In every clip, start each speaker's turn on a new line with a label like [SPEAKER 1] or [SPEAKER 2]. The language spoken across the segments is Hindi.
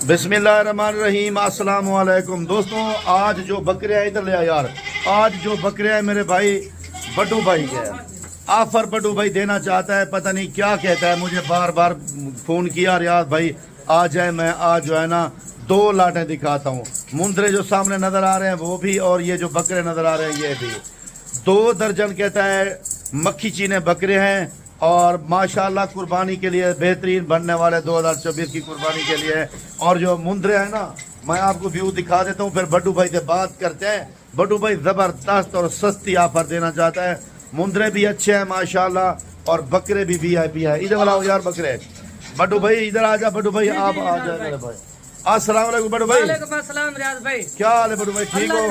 [SPEAKER 1] बिस्मिल्लाहिर्रहमानिर्रहीम। अस्सलाम वालेकुम दोस्तों, आज जो बकरे हैं इधर ले आ यार। आज जो बकरे हैं मेरे भाई बड्डू भाई के ऑफर बड्डू भाई देना चाहता है, पता नहीं क्या कहता है। मुझे बार बार फ़ोन किया रियाज भाई आ जाए, मैं आज जो है ना 2 लाटें दिखाता हूँ। मुंदरे जो सामने नज़र आ रहे हैं वो भी, और ये जो बकरे नज़र आ रहे हैं ये भी। 2 दर्जन कहता है मक्खी चीने बकरे हैं, और माशाल्लाह कुर्बानी के लिए बेहतरीन बनने वाले 2024 की कुर्बानी के लिए। और जो मुंदरे हैं ना, मैं आपको व्यू दिखा देता हूँ, फिर बड्डू भाई से बात करते हैं। बड्डू भाई ज़बरदस्त और सस्ती ऑफर देना चाहता है। मुंदरे भी अच्छे हैं माशाल्लाह, और बकरे भी VIP है। इधर वाला यार बकरे। बड्डू भाई इधर आ जा। बड्डू भाई आप आ जाए मेरे भाई। अस्सलाम वालेकुम बड्डू भाई।
[SPEAKER 2] वालेकुम अस्सलाम रियाज भाई,
[SPEAKER 1] क्या हाल है बड्डू भाई? ठीक हो?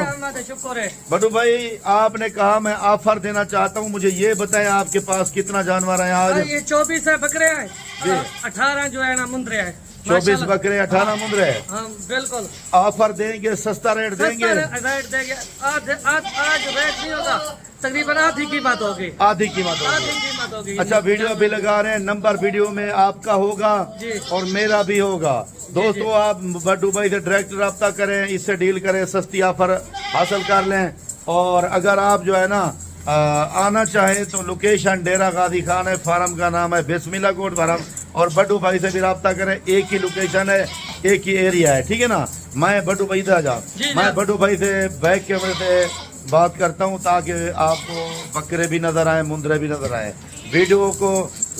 [SPEAKER 2] शुक्र है।
[SPEAKER 1] बड्डू भाई आपने कहा मैं ऑफर देना चाहता हूँ, मुझे ये बताएं आपके पास कितना जानवर है आज?
[SPEAKER 2] ये 24 है बकरे हैं, 18 जो है ना मुंदरे हैं।
[SPEAKER 1] 24 बकरे 18 मुंदरे है।
[SPEAKER 2] हाँ बिल्कुल।
[SPEAKER 1] ऑफर देंगे, सस्ता रेट देंगे?
[SPEAKER 2] रेट देंगे। आज रेट नहीं होगा, तकरीबन आधी कीमत होगी।
[SPEAKER 1] आधी कीमत होगी। अच्छा, वीडियो भी लगा रहे हैं, नंबर वीडियो में आपका होगा और मेरा भी होगा। दोस्तों आप बड्डू भाई से डायरेक्ट रब्ता करें, इससे डील करें, सस्ती ऑफर हासिल कर लें। और अगर आप जो है ना आना चाहें तो लोकेशन डेरा गाजी खान है, फार्म का नाम है बिस्मिल्लाह गोट फार्म। और बड्डू भाई से भी रब्ता करें, एक ही लोकेशन है, एक ही एरिया है, ठीक है ना। मैं बड्डू भाई से मैं बड्डू भाई से बैक कैमरे से बात करता हूं, ताकि आपको बकरे भी नजर आए, मुंदरे भी नजर आए। वीडियो को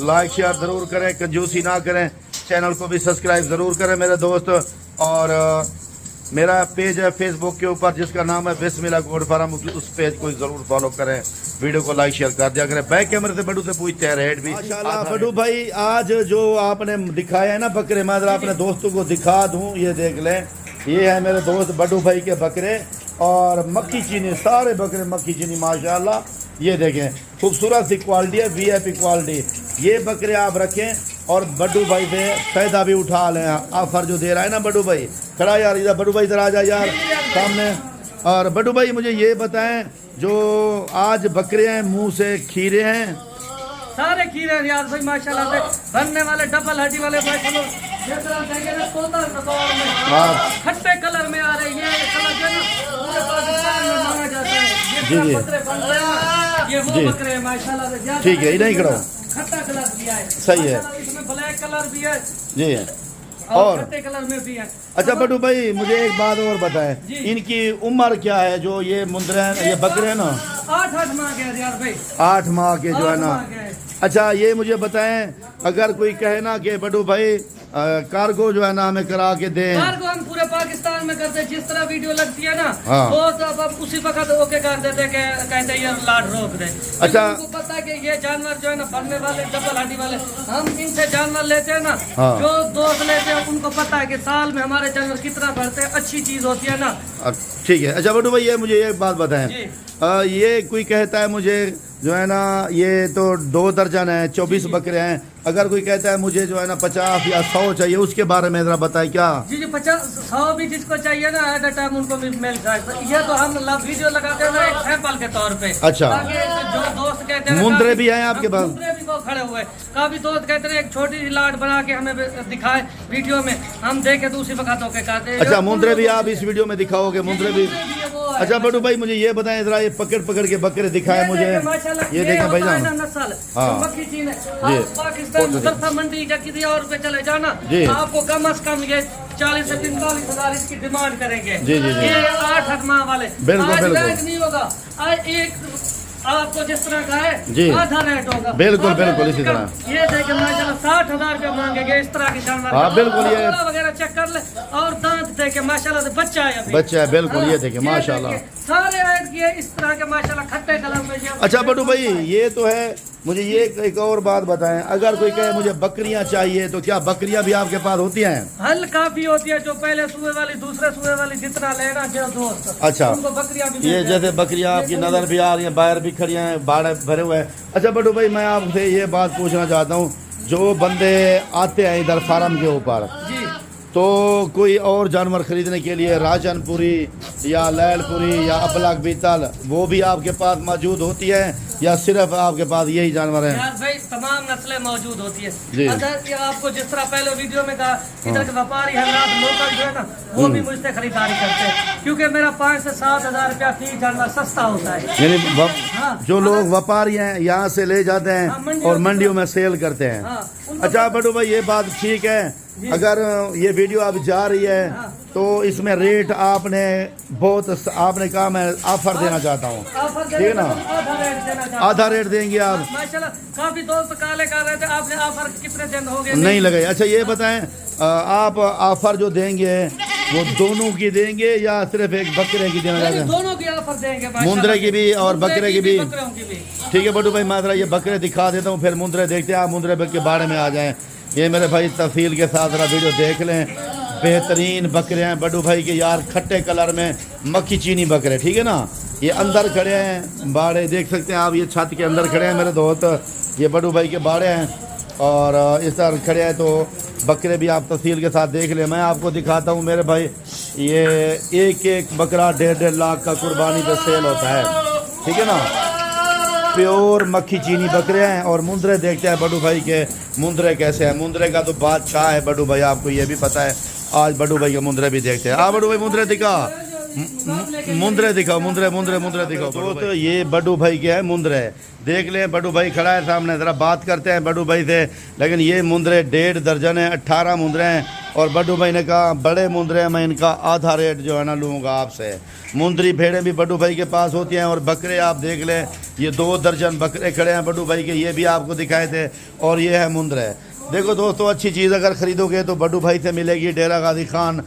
[SPEAKER 1] लाइक शेयर जरूर करें, कंजूसी ना करें। चैनल को भी सब्सक्राइब जरूर करें मेरे दोस्त। और मेरा पेज है फेसबुक के ऊपर जिसका नाम है बिस्मिल्लाह गोट फार्म, उस पेज को जरूर फॉलो करें, वीडियो को लाइक शेयर कर दिया करें। बैक कैमरे से बड्डू से पूछते हैं रेट भी। माशाल्लाह बड्डू भाई आज जो आपने दिखाया है ना बकरे, मैं अपने दोस्तों को दिखा दूं, ये देख लें। ये है मेरे दोस्त बड्डू भाई के बकरे, और मक्खी चीनी, सारे बकरे मक्खी चीनी माशाल्लाह। ये देखें खूबसूरत सी क्वालिटी है, VIP क्वालिटी। ये बकरे आप रखें और बड्डू भाई से फायदा भी उठा लें। ऑफर जो दे रहा है ना बड्डू भाई, खड़ा यार इधर बड्डू भाई इधर आ जाए यार सामने। और बड्डू भाई मुझे ये बताएं, जो आज बकरे हैं मुंह से खीरे हैं?
[SPEAKER 2] सारे खीरे हैं रियाज भाई माशाल्लाह से, बनने वाले डबल हड्डी वाले भाई। चलो खट्टे कलर में आ रही है, कलर जो है ना पाकिस्तान में मांगा जाता है। ये बकरे बन रहे हैं, ये वो बकरे हैं माशाल्लाह से।
[SPEAKER 1] ठीक है, इधर खड़ा
[SPEAKER 2] खट्टा कलर भी है,
[SPEAKER 1] सही है।
[SPEAKER 2] इसमें ब्लैक कलर भी है
[SPEAKER 1] जी,
[SPEAKER 2] और खट्टे कलर में भी है।
[SPEAKER 1] अच्छा बड्डू भाई मुझे एक बात और बताएं, इनकी उम्र क्या है? जो ये मुंदरे हैं, ये बकरे हैं ना,
[SPEAKER 2] 8 माह के रियाज भाई,
[SPEAKER 1] 8 माह के जो है ना। अच्छा ये मुझे बताएं, अगर कोई कहे ना कि बड्डू भाई कार्गो जो है ना हमें करा के दें।
[SPEAKER 2] कार्गो हम पूरे पाकिस्तान में करते हैं, जिस तरह वीडियो लगती है ना
[SPEAKER 1] हाँ।
[SPEAKER 2] वो सब अब उसी वक्त ओके कर देते हैं, कहते हैं ये लाट रोक दे।
[SPEAKER 1] अच्छा
[SPEAKER 2] उनको पता है कि ये जानवर जो है ना बनने वाले डबल हड्डी वाले, हम इनसे जानवर लेते हैं ना,
[SPEAKER 1] हाँ।
[SPEAKER 2] जो दोस्त लेते हैं उनको पता है कि साल में हमारे जानवर कितना बढ़ते हैं, अच्छी चीज होती है ना।
[SPEAKER 1] ठीक है। अच्छा बड्डू भाई ये मुझे एक बात बताएं, ये कोई कहता है मुझे जो है ना ये तो 2 दर्जन है, 24 बकरे हैं। अगर कोई कहता है मुझे जो है ना 50 या 100 चाहिए, उसके बारे में जरा बताए क्या?
[SPEAKER 2] जी 50-100 भी जिसको चाहिए ना एट अ टाइम उनको भी मिल जाए। ये तो हम वीडियो लगाते हैं ना एक सैंपल के तौर पे।
[SPEAKER 1] अच्छा,
[SPEAKER 2] जो दोस्त कहते हैं
[SPEAKER 1] मुंदरे भी हैं आपके पास?
[SPEAKER 2] मुंदरे भी वो खड़े हुए, काफी दोस्त कहते हैं एक छोटी सी लाट बना के हमें दिखाए वीडियो में, हम देखे तो उसी वक्त होके कहते हैं।
[SPEAKER 1] अच्छा मुंदरे भी आप इस वीडियो में दिखाओगे? मुंदरे भी। अच्छा बड्डू भाई मुझे ये बताएं जरा, ये पकड़ के बकरे दिखाए मुझे। ये देखें भाई जान,
[SPEAKER 2] मक्खी चीन है पाकिस्तान मुजफ्फर मंडी या किसी और पे चले जाना, आपको कम से कम ये 40 से 45 हजार इसकी डिमांड करेंगे। ये 8 माह वाले बिल्कुल नहीं होगा। एक आपको जिस तरह का है आधा रेट होगा। बिल्कुल इसी तरह। ये देखे माशाल्लाह 60,000 रुपया मांगेंगे इस तरह के जानवर।
[SPEAKER 1] हाँ बिल्कुल, ये
[SPEAKER 2] वगैरह चेक कर ले, और दांत देखे माशाल्लाह से बच्चा है अभी।
[SPEAKER 1] बच्चा है बिल्कुल। ये देखे माशाल्लाह
[SPEAKER 2] सारे ऐड किए इस तरह के माशाल्लाह खट्टे कलर में।
[SPEAKER 1] अच्छा बड्डू भाई ये तो है, मुझे ये एक और बात बताएं, अगर कोई कहे मुझे बकरियां चाहिए तो क्या बकरियां भी आपके पास होती हैं?
[SPEAKER 2] हल काफी होती है, जो पहले सुबह वाली दूसरे सुबह वाली जितना लेना जो दोस्त।
[SPEAKER 1] अच्छा
[SPEAKER 2] उनको बकरियां भी
[SPEAKER 1] ये जैसे बकरियां आपकी नजर भी आ रही हैं, बाहर भी खड़ी हैं, बाड़े भरे हुए हैं। अच्छा बड्डू भाई मैं आपसे ये बात पूछना चाहता हूँ, जो बंदे आते हैं इधर फार्म के ऊपर, तो कोई और जानवर खरीदने के लिए राजनपुरी या लैलपुरी या अबलग बीतल वो भी आपके पास मौजूद होती है या सिर्फ आपके पास यही जानवर हैं?
[SPEAKER 2] यार भाई तमाम नस्लें मौजूद होती है।
[SPEAKER 1] जी।
[SPEAKER 2] अगर आपको जिस तरह पहले वीडियो में कहा इधर के व्यापारी हजरात लोकल जो है ना वो भी मुझसे खरीदारी करते हैं, क्योंकि मेरा 5 से 7 हज़ार रुपया फी जानवर सस्ता होता है।
[SPEAKER 1] यानी जो लोग व्यापारी हैं यहाँ से ले जाते हैं और मंडियों में सेल करते हैं। अच्छा बड़ू भाई ये बात ठीक है, अगर ये वीडियो अब जा रही है तो इसमें रेट आपने बहुत आपने कहा मैं ऑफर देना चाहता हूँ, ठीक है ना? आधा रेट देंगे आप?
[SPEAKER 2] माशाल्लाह काफी दोस्त काले कर रहे थे, आपने ऑफर कितने दिन हो गए
[SPEAKER 1] नहीं लगे? अच्छा ये बताएं आप ऑफर जो देंगे वो दोनों की देंगे या सिर्फ एक बकरे की देना चाहते हैं?
[SPEAKER 2] दोनों की ऑफर देंगे,
[SPEAKER 1] मुंद्रे की भी और बकरे की भी।
[SPEAKER 2] बकरों की भी।
[SPEAKER 1] ठीक है बड़ू भाई मैं ये बकरे दिखा देता हूँ, फिर मुंद्रे देखते हैं। आप मुंद्रे के बारे में आ जाएं। ये मेरे भाई तफसील के साथ जरा वीडियो देख लें। बेहतरीन बकरे हैं बड़ू भाई के यार, खट्टे कलर में मक्खी चीनी बकरे, ठीक है ना? ये अंदर खड़े हैं बाड़े, देख सकते हैं आप, ये छत के अंदर खड़े हैं मेरे दोस्त। ये बड़ू भाई के बाड़े हैं और इस तरह खड़े हैं, तो बकरे भी आप तफसील के साथ देख लें। मैं आपको दिखाता हूँ मेरे भाई, ये एक बकरा 1.5 लाख का कुर्बानी पे सेल होता है, ठीक है ना? प्योर मक्खी चीनी बकरे हैं। और मुंद्रे देखते हैं बड़ू भाई के, मुंद्रे कैसे हैं? मुंद्रे का तो बादशाह है बड़ू भाई, आपको ये भी पता है। आज बड़ू भाई के मुंद्रे भी देखते हैं। बड़ू भाई मुंद्रे दिखा, मुंद्रे दिखाओ, मुंद्रे दिखाओ। तो ये बड़ू भाई के है मुंद्रे, देख लें। बड़ू भाई खड़ा है सामने, ज़रा बात करते हैं बड़ू भाई से। लेकिन ये मुंद्रे 1.5 दर्जन है, 18 मुंद्रे हैं। और बड़ू भाई ने कहा बड़े मुंद्रे हैं, मैं इनका आधा रेट जो है ना लूँगा आपसे। मुंद्री भेड़ें भी बड़ू भाई के पास होती हैं और बकरे आप देख लें, ये 2 दर्जन बकरे खड़े हैं बड़ू भाई के, ये भी आपको दिखाए थे। और ये है मुंद्रे। देखो दोस्तों, अच्छी चीज़ अगर ख़रीदोगे तो बड़ू भाई से मिलेगी, डेरा गाजी खान।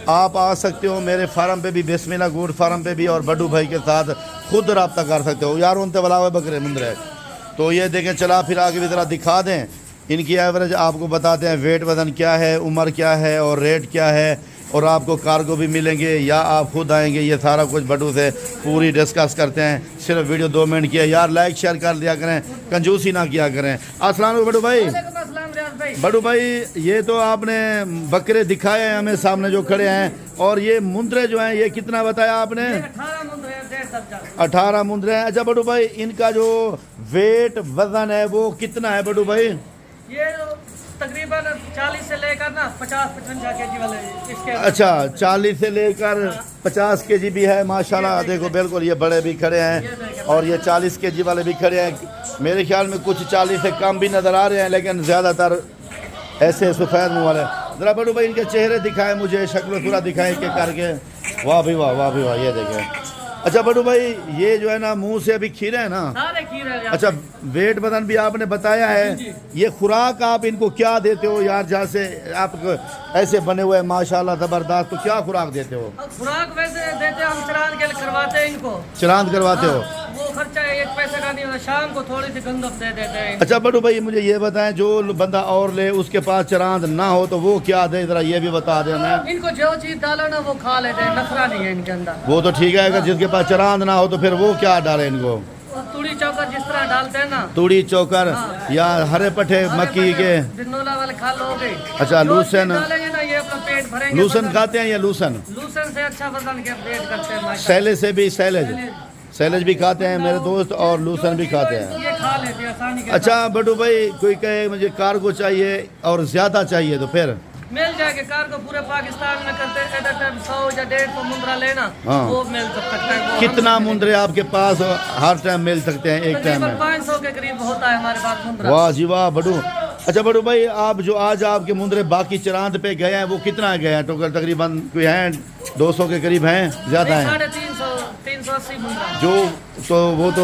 [SPEAKER 1] आप आ सकते हो मेरे फार्म पे भी, बिस्मिल्लाह गुड फार्म पे भी, और बड़ू भाई के साथ खुद रब्ता कर सकते हो यार। उनसे बला हुए बकरे मुंद्रे, तो ये देखें, चला फिर आगे भी ज़रा दिखा दें। इनकी एवरेज आपको बताते हैं, वेट वज़न क्या है, उम्र क्या है और रेट क्या है। और आपको कार्गो भी मिलेंगे या आप खुद आएंगे, ये सारा कुछ बड़ू से पूरी डिस्कस करते हैं। सिर्फ वीडियो 2 मिनट की है यार, लाइक शेयर कर दिया करें, कंजूसी ना किया करें। अस्सलाम वालेकुम बड़ू भाई। बड़ू भाई ये तो आपने बकरे दिखाए हैं हमें सामने जो खड़े हैं, और ये मुंद्रे जो हैं ये कितना बताया आपने? 18 मुंद्रे हैं। अच्छा बड़ू भाई इनका जो वेट वजन है वो कितना है बड़ू भाई?
[SPEAKER 2] ये तकरीबन 40 से लेकर ना 50-55 केजी वाले इसके।
[SPEAKER 1] अच्छा 40 से लेकर 50 केजी भी है माशाल्लाह। देखो बिल्कुल ये बड़े भी खड़े हैं और ये 40 केजी वाले भी खड़े हैं। मेरे ख्याल में कुछ 40 से कम भी नज़र आ रहे हैं, लेकिन ज़्यादातर ऐसे सफ़ेद मुँह वाले। ज़रा बड़ू भाई इनके चेहरे दिखाएं मुझे, शक्ल सूरत दिखाएं के करके। वाह भी वाह, वाह भी वाह, ये देखें। अच्छा बड़ू भाई ये जो है ना मुंह से अभी खीरे है ना?
[SPEAKER 2] सारे खीरे।
[SPEAKER 1] अच्छा वेट वजन भी आपने बताया है। ये खुराक आप इनको क्या देते हो यार? जैसे आप ऐसे बने हुए माशाल्लाह ज़बरदस्त, तो क्या खुराक देते हो?
[SPEAKER 2] खुराक वैसे देते हम, चरान के करवाते हैं इनको।
[SPEAKER 1] चरान करवाते हो?
[SPEAKER 2] वो खर्चा 1 पैसे का नहीं होता, शाम को थोड़ी सी गंदम दे देते हैं।
[SPEAKER 1] अच्छा बड़ू भाई मुझे ये बताएं, जो बंदा और ले उसके पास चरांद ना हो तो वो क्या दे, जरा ये भी बता दें हमें।
[SPEAKER 2] इनको जो चीज डालो ना वो खा लेते हैं, नखरा नहीं है इनके अंदर।
[SPEAKER 1] वो तो ठीक है, अगर जिसके पास चरांद ना हो तो फिर वो क्या डाले इनको?
[SPEAKER 2] तूड़ी चौकर जिस तरह डालते हैं ना,
[SPEAKER 1] तूड़ी चौकर या हरे पठे मक्की के
[SPEAKER 2] बिनोला वाले खा लोगे।
[SPEAKER 1] अच्छा लूसन
[SPEAKER 2] डालेंगे ना ये अपना पेट भरेंगे।
[SPEAKER 1] लूसन खाते हैं या लूसन?
[SPEAKER 2] लूसन से अच्छा वजन के पेट करते हैं।
[SPEAKER 1] सैलेज से भी, सैलेज भी खाते हैं मेरे दोस्त, और लूसन भी खाते हैं।
[SPEAKER 2] ये खा लेते हैं आसानी के।
[SPEAKER 1] अच्छा बड़ू भाई कोई कहे मुझे कार्गो चाहिए और ज्यादा चाहिए तो फिर
[SPEAKER 2] मिल जाएगा। कार्गो पूरे पाकिस्तान में करते हैं। 100 या 150 मुंद्रा लेना, वो मिल सकता है।
[SPEAKER 1] कितना मुंद्रे आपके पास हर टाइम मिल सकते हैं? एक टाइम में
[SPEAKER 2] 500 के करीब होता है हमारे पास मुंद्रा।
[SPEAKER 1] वाह जी वाह बड़ू। अच्छा बड़ू भाई आप जो आज आपके मुंद्रे बाकी चरांद पे गए हैं वो कितना गए हैं टोटल? तकरीबन कोई हैं 200 के करीब हैं, ज्यादा हैं?
[SPEAKER 2] 380 मुंद्रा
[SPEAKER 1] जो तो वो तो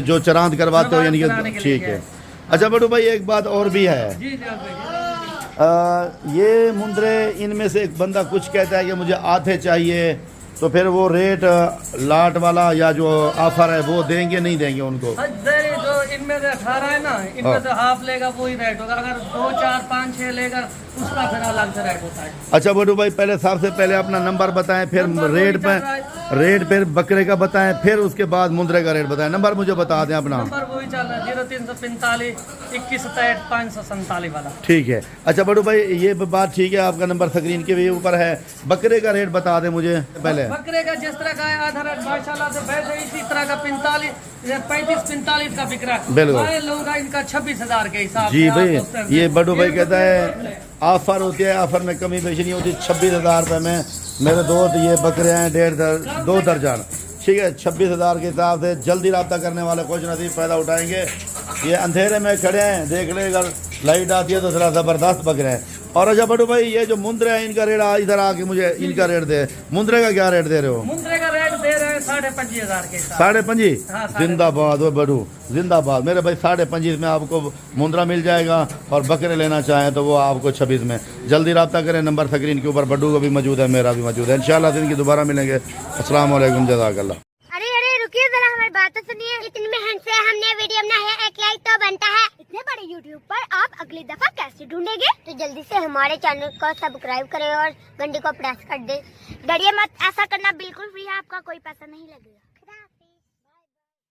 [SPEAKER 1] जो चरांद करवाते हो यानी कि ठीक है। अच्छा बड़ू भाई एक बात और भी है।
[SPEAKER 2] जी
[SPEAKER 1] ये मुंद्रे इनमें से एक बंदा कुछ कहता है कि मुझे आधे चाहिए, तो फिर वो रेट लाट वाला या जो ऑफर है वो देंगे नहीं देंगे उनको?
[SPEAKER 2] जो इनमें से 18 है ना, इनमें से हाफ लेगा वही रेट होगा। अगर 2, 4, 5, 6 लेगा उसका फिर अलग से रेट होता है।
[SPEAKER 1] अच्छा बड़ू भाई पहले सबसे पहले अपना नंबर बताएं, फिर रेट पे रेट फिर बकरे का बताएं, फिर उसके बाद मुंद्रे का रेट बताएं। नंबर मुझे बता दें अपना।
[SPEAKER 2] नंबर वही चल रहा है 0345 21 547 वाला।
[SPEAKER 1] ठीक है। अच्छा बड़ू भाई ये बात ठीक है, आपका नंबर स्क्रीन के भी ऊपर है। बकरे का रेट बता दें मुझे पहले।
[SPEAKER 2] बकरे का जिस तरह का है आधार माशाल्लाह से वैसे इसी तरह का 35-45 का बिक रहा है।
[SPEAKER 1] बिल्कुल
[SPEAKER 2] लोग इनका 26,000 के हिसाब
[SPEAKER 1] जी भाई। ये बड़ू भाई कहता है ऑफर होती है, ऑफर में कमी बेशी नहीं होती। 26,000 रुपये में मेरे दोस्त ये बकरे हैं 2 दर्जन। ठीक है 26,000 के हिसाब से जल्दी रब्ता करने वाले खुश नसीब फ़ायदा उठाएंगे। ये अंधेरे में खड़े हैं, देख ले अगर लाइट आती है तो जरा ज़बरदस्त बकरे हैं। और अच्छा बड़ू भाई ये जो मुंद्रे हैं इनका रेट इधर आके मुझे इनका रेट दे। मुंद्रे का क्या रेट दे रहे हो?
[SPEAKER 2] मुंद्रे का रेट दे रहे हैं 25,500 के।
[SPEAKER 1] 25,500?
[SPEAKER 2] हाँ,
[SPEAKER 1] जिंदाबाद वो बड़ू जिंदाबाद मेरे भाई। 25,500 में आपको मुंद्रा मिल जाएगा और बकरे लेना चाहें तो वो आपको 26 में। जल्दी रब्ता करें, नंबर स्क्रीन के ऊपर। बड्डू का भी मौजूद है, मेरा भी मौजूद है। इंशाल्लाह दिन की दोबारा मिलेंगे। अस्सलाम वालेकुम, जज़ाकल्लाह।
[SPEAKER 3] अरे रुकिए जरा, हमारी बात तो सुनिए। इतनी मेहनत से हमने वीडियो बनाया है, एक लाइक तो बनता है। इतने बड़े यूट्यूब पर आप अगली दफा कैसे ढूंढेंगे? तो जल्दी से हमारे चैनल को सब्सक्राइब करें और घंटी को प्रेस कर दे। डरिए मत, ऐसा करना बिल्कुल फ्री है, आपका कोई पैसा नहीं लगेगा।